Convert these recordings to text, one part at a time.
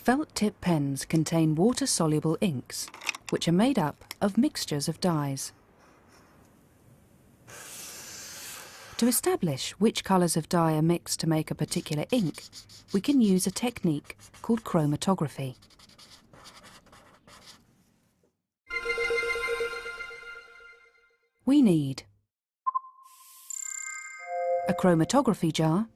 Felt tip pens contain water-soluble inks, which are made up of mixtures of dyes. To establish which colours of dye are mixed to make a particular ink, we can use a technique called chromatography. We need a chromatography jar,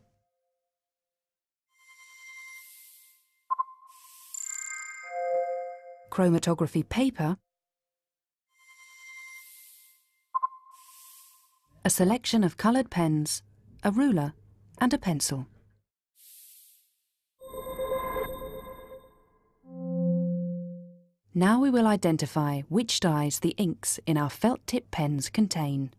chromatography paper, a selection of coloured pens, a ruler and a pencil. Now we will identify which dyes the inks in our felt tip pens contain.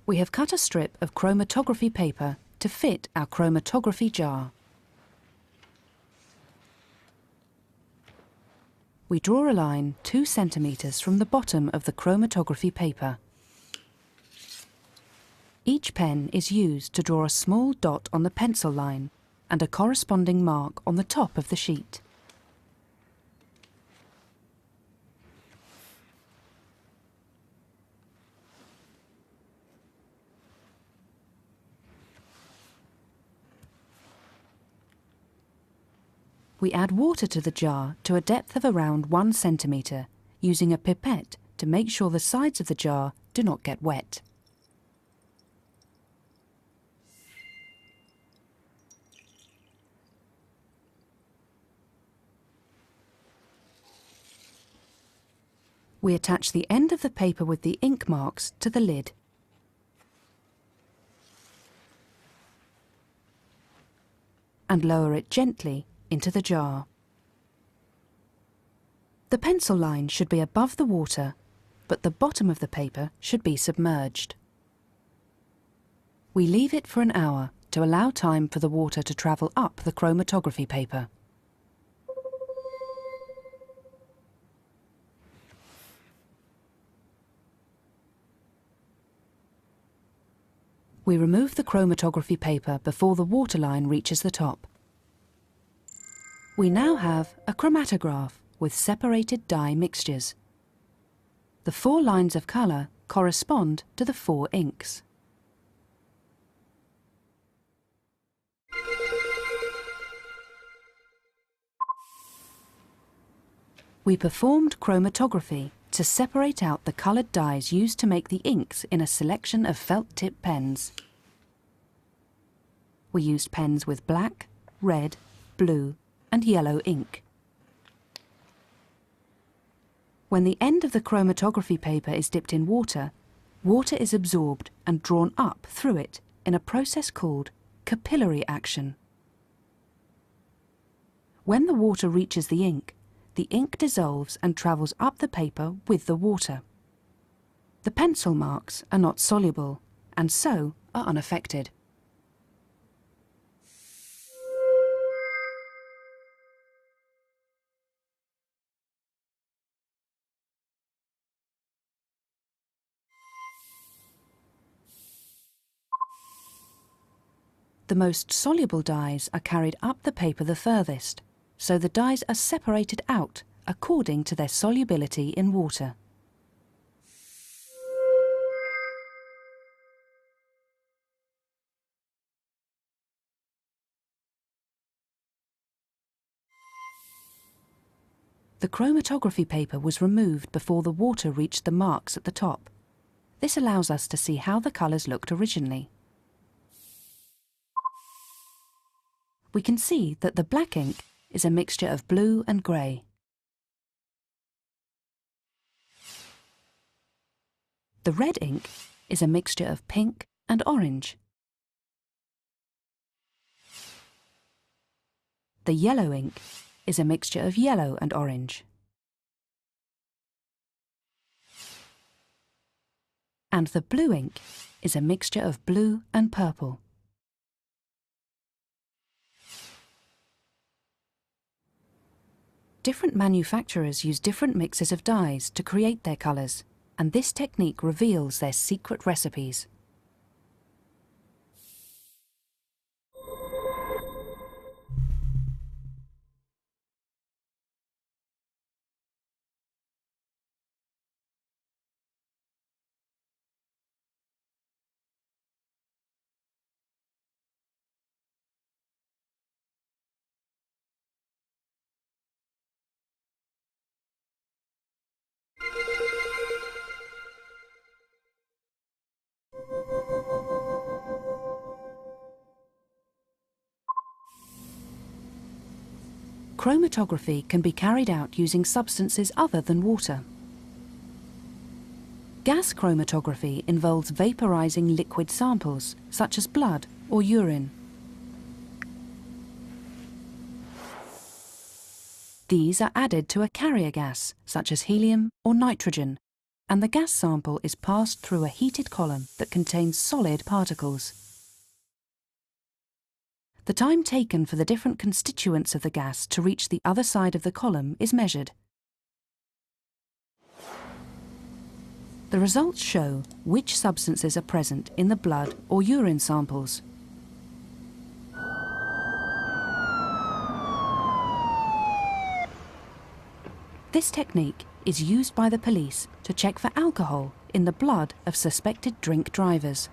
We have cut a strip of chromatography paper to fit our chromatography jar. We draw a line 2 centimetres from the bottom of the chromatography paper. Each pen is used to draw a small dot on the pencil line and a corresponding mark on the top of the sheet. We add water to the jar to a depth of around 1 centimetre, using a pipette to make sure the sides of the jar do not get wet. We attach the end of the paper with the ink marks to the lid. And lower it gently into the jar. The pencil line should be above the water, but the bottom of the paper should be submerged. We leave it for an hour to allow time for the water to travel up the chromatography paper. We remove the chromatography paper before the water line reaches the top. We now have a chromatograph with separated dye mixtures. The 4 lines of colour correspond to the 4 inks. We performed chromatography to separate out the coloured dyes used to make the inks in a selection of felt tip pens. We used pens with black, red, blue and yellow ink. When the end of the chromatography paper is dipped in water, water is absorbed and drawn up through it in a process called capillary action. When the water reaches the ink dissolves and travels up the paper with the water. The pencil marks are not soluble and so are unaffected. The most soluble dyes are carried up the paper the furthest, so the dyes are separated out according to their solubility in water. The chromatography paper was removed before the water reached the marks at the top. This allows us to see how the colours looked originally. We can see that the black ink is a mixture of blue and grey. The red ink is a mixture of pink and orange. The yellow ink is a mixture of yellow and orange. And the blue ink is a mixture of blue and purple. Different manufacturers use different mixes of dyes to create their colours, and this technique reveals their secret recipes. Chromatography can be carried out using substances other than water. Gas chromatography involves vaporizing liquid samples, such as blood or urine. These are added to a carrier gas, such as helium or nitrogen, and the gas sample is passed through a heated column that contains solid particles. The time taken for the different constituents of the gas to reach the other side of the column is measured. The results show which substances are present in the blood or urine samples. This technique is used by the police to check for alcohol in the blood of suspected drink drivers.